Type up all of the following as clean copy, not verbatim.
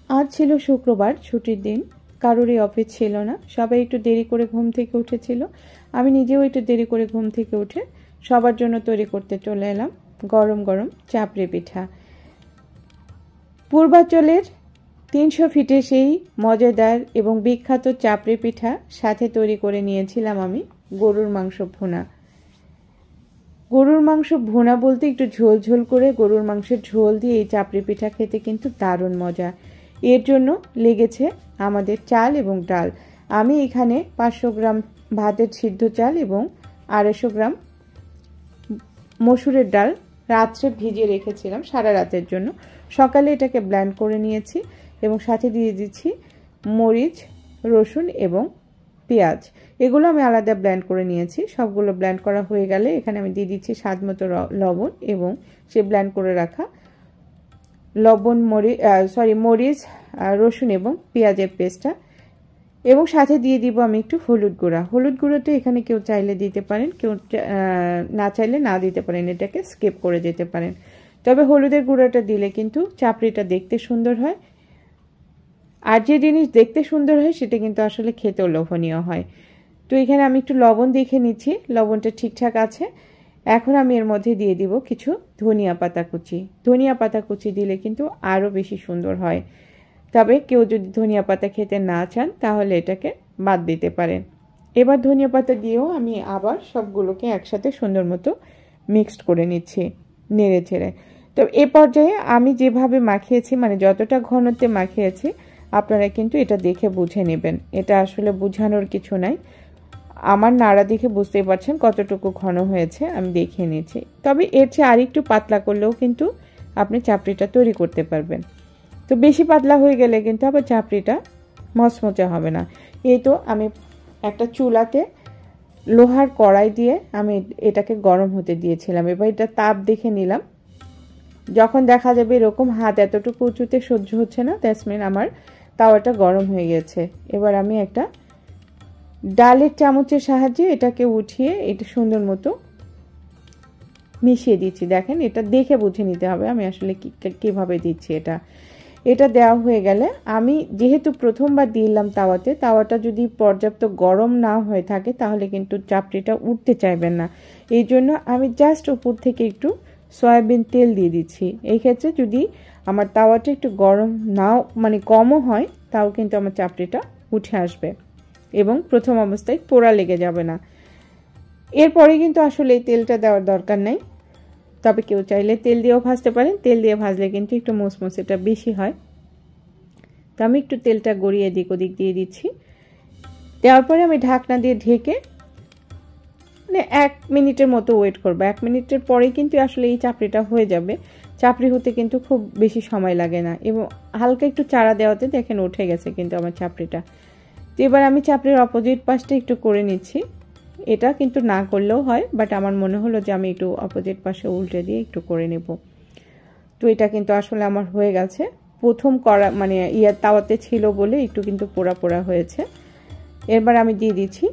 আজ ছিল শুক্রবার, ছুটির দিন, কারোরই অফিস ছিল না, সবাই একটু দেরি করে ঘুম থেকে উঠেছিল। আমি নিজেও একটু দেরি করে ঘুম থেকে উঠে সবার জন্য তৈরি করতে চলে এলাম গরম গরম চাপড়ি পিঠা। পূর্বাঞ্চলের 300 ফিটে সেই মজাদার এবং বিখ্যাত চাপড়ি পিঠা সাথে তৈরি করে নিয়েছিলাম আমি গরুর মাংস ভুনা। গরুর মাংস ভুনা বলতে একটু ঝোল ঝোল করে গরুর মাংসের ঝোল দিয়ে এই চাপড়ি পিঠা খেতে কিন্তু দারুণ মজা। এর জন্য লেগেছে আমাদের চাল এবং ডাল। আমি এখানে 500 গ্রাম ভাতের সিদ্ধ চাল এবং 250 গ্রাম মসুরের ডাল রাত্রে ভিজিয়ে রেখেছিলাম সারা রাতের জন্য। সকালে এটাকে ব্লেন্ড করে নিয়েছি এবং সাথে দিয়ে দিচ্ছি মরিচ, রসুন এবং পেঁয়াজ। এগুলো আমি আলাদা ব্লেন্ড করে নিয়েছি। সবগুলো ব্লেন্ড করা হয়ে গেলে এখানে আমি দিয়ে দিচ্ছি স্বাদ মতো লবণ এবং সে ব্লেন্ড করে রাখা মরিচ, রসুন এবং পেঁয়াজের পেস্টটা, এবং সাথে দিয়ে দিব আমি একটু হলুদ গুঁড়া। হলুদ গুঁড়োটা এখানে কেউ চাইলে দিতে পারেন, কেউ না চাইলে না দিতে পারেন, এটাকে স্কিপ করে যেতে পারেন। তবে হলুদের গুঁড়োটা দিলে কিন্তু চাপড়িটা দেখতে সুন্দর হয়, আর যে জিনিস দেখতে সুন্দর হয় সেটা কিন্তু আসলে খেতেও লোভনীয় হয়। তো এখানে আমি একটু লবণ দেখে নিচ্ছি, লবণটা ঠিকঠাক আছে। এখন আমি এর মধ্যে দিয়ে দিব কিছু ধনিয়া পাতা কুচি। ধনিয়া পাতা কুচি দিলে কিন্তু আরও বেশি সুন্দর হয়। তবে কেউ যদি ধনিয়া পাতা খেতে না চান তাহলে এটাকে বাদ দিতে পারেন। এবার ধনিয়া পাতা দিয়েও আমি আবার সবগুলোকে একসাথে সুন্দর মতো মিক্সড করে নিচ্ছি নেড়ে ছেড়ে। তো এ পর্যায়ে আমি যেভাবে মাখিয়েছি, মানে যতটা ঘনত্বে মাখিয়েছি, আপনারা কিন্তু এটা দেখে বুঝে নেবেন। এটা আসলে বুঝানোর কিছু নাই, আমার নাড়া দেখে বুঝতেই পারছেন কতটুকু ঘন হয়েছে, আমি দেখিয়ে নিয়েছি। তবে এর চেয়ে আরেকটু পাতলা করলেও কিন্তু আপনি চাপড়িটা তৈরি করতে পারবেন। তো বেশি পাতলা হয়ে গেলে কিন্তু আবার চাপড়িটা মচমচে হবে না। এই তো আমি একটা চুলাতে লোহার কড়াই দিয়ে আমি এটাকে গরম হতে দিয়েছিলাম। এবার এটা তাপ দেখে নিলাম। যখন দেখা যাবে এরকম হাত এতটুকু উঁচুতে সহ্য হচ্ছে না, দ্যাটস মিন আমার তাওয়াটা গরম হয়ে গেছে। এবার আমি একটা ডালের চামচের সাহায্যে এটাকে উঠিয়ে এটা সুন্দর মতো মিশিয়ে দিচ্ছি। দেখেন, এটা দেখে বুঝে নিতে হবে আমি আসলে কিভাবে দিচ্ছি। এটা দেওয়া হয়ে গেলে আমি যেহেতু প্রথমবার দিলাম তাওয়াতে, তাওয়াটা যদি পর্যাপ্ত গরম না হয়ে থাকে তাহলে কিন্তু চাপড়িটা উঠতে চাইবেন না। এই জন্য আমি জাস্ট উপর থেকে একটু সয়াবিন তেল দিয়ে দিচ্ছি। এই ক্ষেত্রে যদি আমার তাওয়াটা একটু গরম নাও, মানে কমও হয়, তাও কিন্তু আমার চাপড়িটা উঠে আসবে এবং প্রথম অবস্থায় পোড়া লেগে যাবে না। এরপরে কিন্তু আসলে এই তেলটা দেওয়ার দরকার নেই, তবে কেউ চাইলে তেল দিয়েও ভাজতে পারেন। তেল দিয়ে ভাজলে কিন্তু একটু মুসমুসেটা বেশি হয়। তো আমি একটু তেলটা গড়িয়ে এদিক ওদিক দিয়ে দিচ্ছি। দেওয়ার পরে আমি ঢাকনা দিয়ে ঢেকে মানে 1 মিনিটের মতো ওয়েট করবো। 1 মিনিটের পরেই কিন্তু আসলে এই চাপড়িটা হয়ে যাবে। চাপড়ি হতে কিন্তু খুব বেশি সময় লাগে না, এবং হালকা একটু চাড়া দেওয়াতে দেখেন উঠে গেছে কিন্তু আমার চাপড়িটা। তো এবার আমি চাপড়ির অপোজিট পাশটা একটু করে নিচ্ছি। এটা কিন্তু না করলেও হয়, বাট আমার মনে হলো যে আমি একটু অপোজিট পাশে উল্টে দিয়ে একটু করে নেব। তো এটা কিন্তু আসলে আমার হয়ে গেছে। প্রথম করা মানে তাওয়াতে ছিল বলে একটু কিন্তু পোড়া পোড়া হয়েছে। এবার আমি দিয়ে দিচ্ছি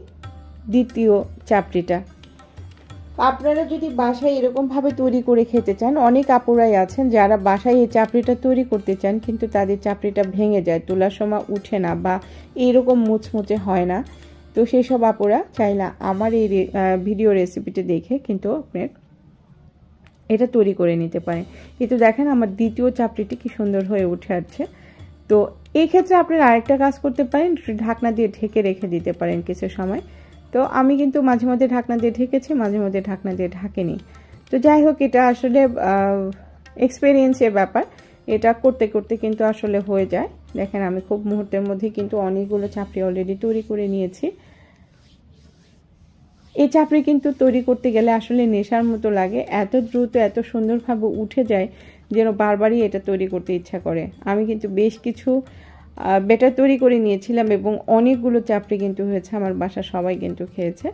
দ্বিতীয় চাপড়িটা। আপনারা যদি বাসায় এরকমভাবে তৈরি করে খেতে চান, অনেক আপুরাই আছেন যারা বাসায় এই চাপড়িটা তৈরি করতে চান কিন্তু তাদের চাপড়িটা ভেঙে যায়, তোলার সময় উঠে না বা এইরকম মুচমুচে হয় না। তো সেই সব আপুরা চাইলে আমার এই ভিডিও রেসিপিটি দেখে কিন্তু আপনার এটা তৈরি করে নিতে পারেন। কিন্তু দেখেন আমার দ্বিতীয় চাপড়িটি কি সুন্দর হয়ে উঠে আসছে। তো এই ক্ষেত্রে আপনারা আরেকটা কাজ করতে পারেন, ঢাকনা দিয়ে ঢেকে রেখে দিতে পারেন কিছু সময়। তো আমি কিন্তু মাঝে মধ্যে ঢাকনা দিয়ে ঢেকেছি, মাঝে মধ্যে ঢাকনা দিয়ে ঢাকিনি। তো যাই হোক, এটা আসলে এক্সপেরিয়েন্সের ব্যাপার। এটা করতে করতে কিন্তু আসলে হয়ে যায়। দেখেন আমি খুব মুহূর্তের মধ্যে কিন্তু অনেকগুলো চাপড়ি অলরেডি তৈরি করে নিয়েছি। এই চাপড়ি কিন্তু তৈরি করতে গেলে আসলে নেশার মতো লাগে, এত দ্রুত এত সুন্দরভাবে উঠে যায় যেন বারবারই এটা তৈরি করতে ইচ্ছা করে। আমি কিন্তু বেশ কিছু ব্যাটার তৈরি করে নিয়েছিলাম এবং অনেকগুলো চাপড়ি কিন্তু হয়েছে, আমার বাসা সবাই কিন্তু খেয়েছে।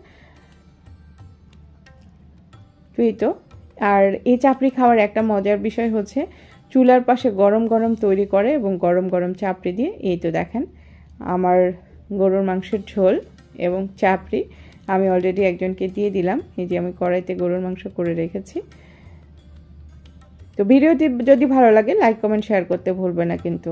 তো আর এই চাপড়ি খাওয়ার একটা মজার বিষয় হচ্ছে চুলার পাশে গরম গরম তৈরি করে এবং গরম গরম চাপড়ি দিয়ে। এই তো দেখেন আমার গরুর মাংসের ঝোল এবং চাপড়ি আমি অলরেডি একজনকে দিয়ে দিলাম। এই যে আমি কড়াইতে গরুর মাংস করে রেখেছি। তো ভিডিওটি যদি ভালো লাগে লাইক কমেন্ট শেয়ার করতে ভুলবেন না কিন্তু।